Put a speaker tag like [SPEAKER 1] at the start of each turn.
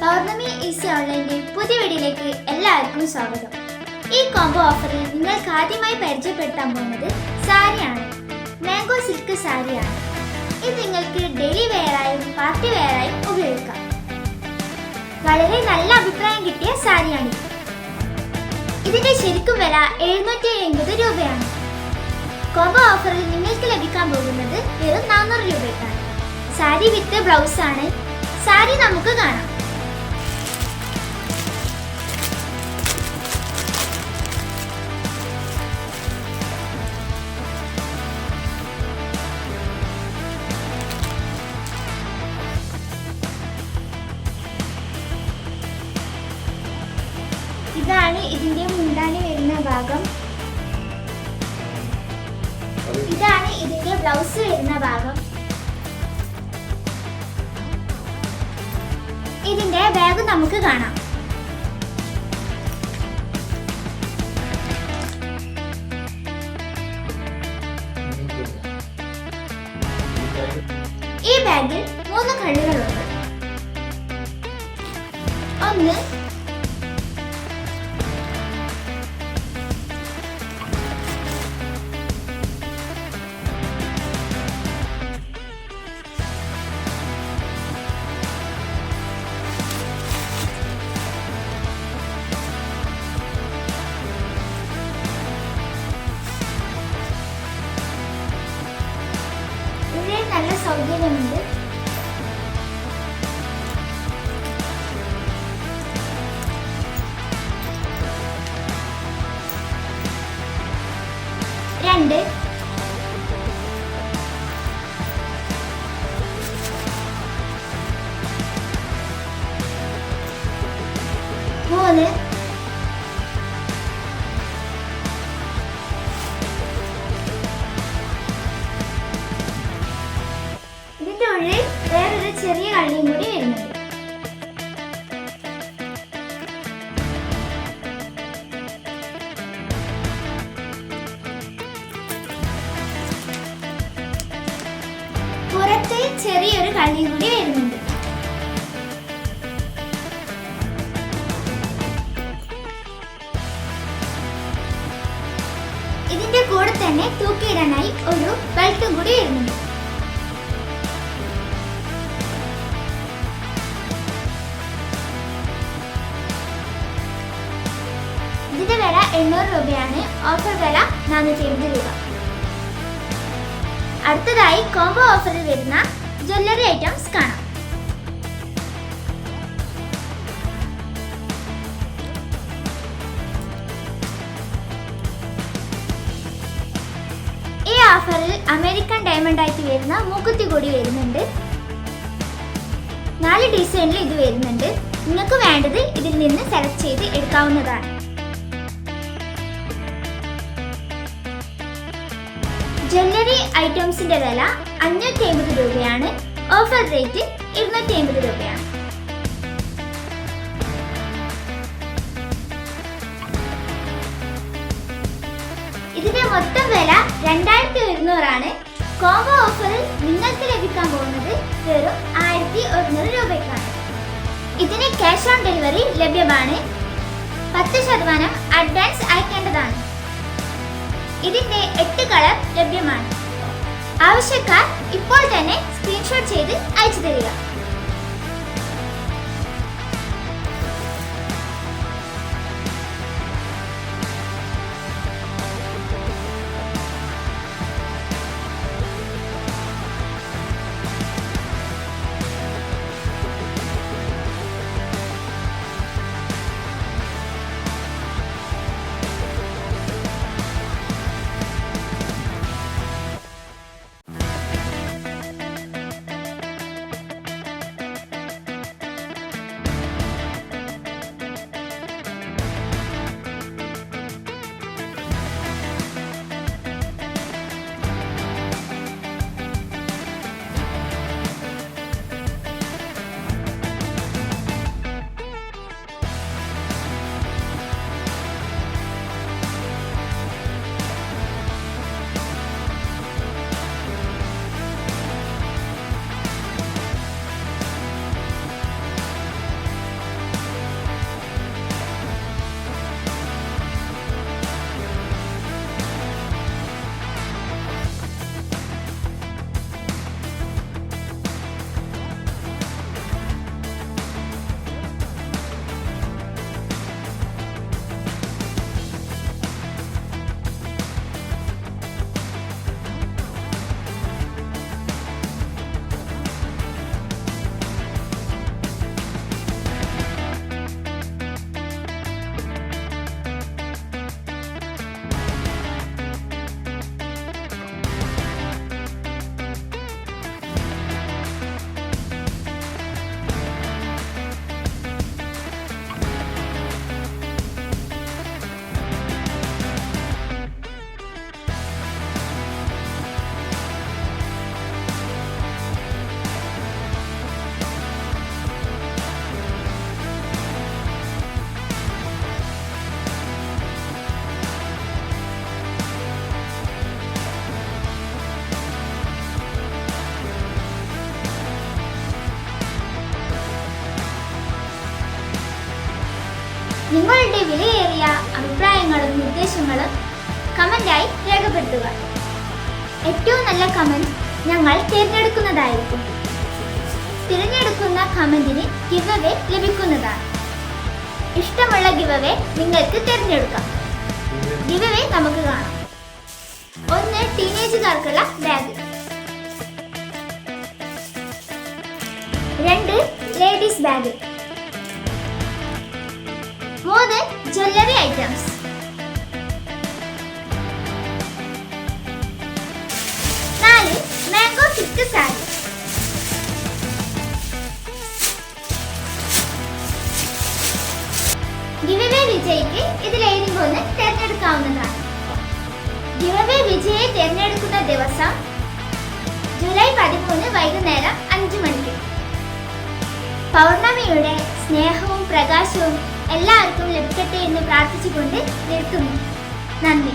[SPEAKER 1] പൗർണമി easy ഓൺലൈൻ്റെ പുതിയ വീഡിയോയിലേക്ക് എല്ലാവർക്കും സ്വാഗതം. ഈ കോംബോ ഓഫറിൽ നിങ്ങൾക്ക് ആദ്യമായി പരിചയപ്പെടുത്താൻ പോകുന്നത് സാരിയാണ്. മാംഗോ സിൽക്ക് സാരിയാണ്. ഇത് നിങ്ങൾക്ക് ഡെയിലി വെയറായും പാർട്ടി വെയറായും ഉപയോഗിക്കാം. വളരെ നല്ല അഭിപ്രായം കിട്ടിയ സാരിയാണ്. ഇതിന്റെ ശരിക്കും വില 750 രൂപയാണ്. കോംബോ ഓഫറിൽ നിങ്ങൾക്ക് ലഭിക്കാൻ പോകുന്നത് വെറും 400 രൂപയ്ക്കാണ്. സാരി വിത്ത് ബ്ലൗസ് ആണ്. സാരി നമുക്ക് കാണാം. ഇതാണ് ഇതിന്റെ മുന്താണി വരുന്ന ഭാഗം. ഇതാണ് ഇതിന്റെ ബ്ലൗസ് വരുന്ന ഭാഗം. ഇതിന്റെ ബാഗ് നമുക്ക് കാണാം. ഈ ബാഗിൽ 3 കള്ളികളുണ്ട്. ഒന്ന്, ഇവിടെ നല്ല സൗകര്യമുണ്ട്. രണ്ട്, മൂന്ന്, ഇതിന്റെ ഉള്ളിൽ വേറൊരു ചെറിയ കള്ളിയും കൂടി വരുന്നുണ്ട്. പുറത്ത് ചെറിയൊരു കള്ളിയും കൂടി വരുന്നുണ്ട്. ഇതിന്റെ കൂടെ തന്നെ തൂക്കിയിടാനായി ഒരു ബെൽറ്റും കൂടി വരുന്നുണ്ട്. ഇതിന്റെ വില 800 രൂപയാണ്. ഓഫർ വില 450 രൂപ. അടുത്തതായി കോംബോ ഓഫറിൽ വരുന്ന ജ്വല്ലറി ഐറ്റംസ് കാണാം. ഈ ഓഫറിൽ അമേരിക്കൻ ഡയമണ്ട് ആയിട്ട് വരുന്ന മൂക്കുത്തി കൂടി വരുന്നുണ്ട്. 4 ഡിസൈനിൽ ഇത് വരുന്നുണ്ട്. നിങ്ങൾക്ക് വേണ്ടത് ഇതിൽ നിന്ന് സെലക്ട് ചെയ്ത് എടുക്കാവുന്നതാണ്. ജ്വല്ലറി ഐറ്റംസിന്റെ വില 550 രൂപയാണ്. ഓഫർ റേറ്റ് 250 രൂപയാണ്. ഇതിന്റെ മൊത്തം വില 2100 ആണ്. കോംബോ ഓഫറിൽ നിങ്ങൾക്ക് ലഭിക്കാൻ പോകുന്നത് വെറും 1100 രൂപയ്ക്കാണ്. ഇതിന് ക്യാഷ് ഓൺ ഡെലിവറി ലഭ്യമാണ്. 10% അഡ്വാൻസ് അയക്കേണ്ടതാണ്. ഇതിന്റെ 8 കളർ ലഭ്യമാണ്. ആവശ്യക്കാർ ഇപ്പോൾ തന്നെ സ്ക്രീൻഷോട്ട് ചെയ്ത് അയച്ചു തരിക. നിങ്ങളുടെ വിലയേറിയ അഭിപ്രായങ്ങളും നിർദ്ദേശങ്ങളും കമന്റായി രേഖപ്പെടുത്തുക. ഏറ്റവും നല്ല കമന്റ് ഞങ്ങൾ തിരഞ്ഞെടുക്കുന്നതായിരിക്കും. തിരഞ്ഞെടുക്കുന്ന കമന്റിന് ഗിവ് അവേ ലഭിക്കുന്നതാണ്. ഇഷ്ടമുള്ള ഗിവ് അവേ നിങ്ങൾക്ക് തിരഞ്ഞെടുക്കാം. ഗിവ് അവേ നമുക്ക് കാണാം. 1 ടീനേജുകാർക്കുള്ള bag, 2 ladies bag, 3 jewellery items, 4 mango silk sari. Give away വിജയിക്ക് ഇതിലേതെങ്കിലും ഒന്ന് തിരഞ്ഞെടുക്കാവുന്നതാണ്. ഗിവ് അവേ വിജയെ തിരഞ്ഞെടുക്കുന്ന ദിവസം ജൂലൈ 13 വൈകുന്നേരം 5 മണിക്ക്. പൗർണമിയുടെ സ്നേഹവും പ്രകാശവും എല്ലാവർക്കും ലഭിക്കട്ടെ എന്ന് പ്രാർത്ഥിച്ചുകൊണ്ട് നിർത്തുന്നു. നന്ദി.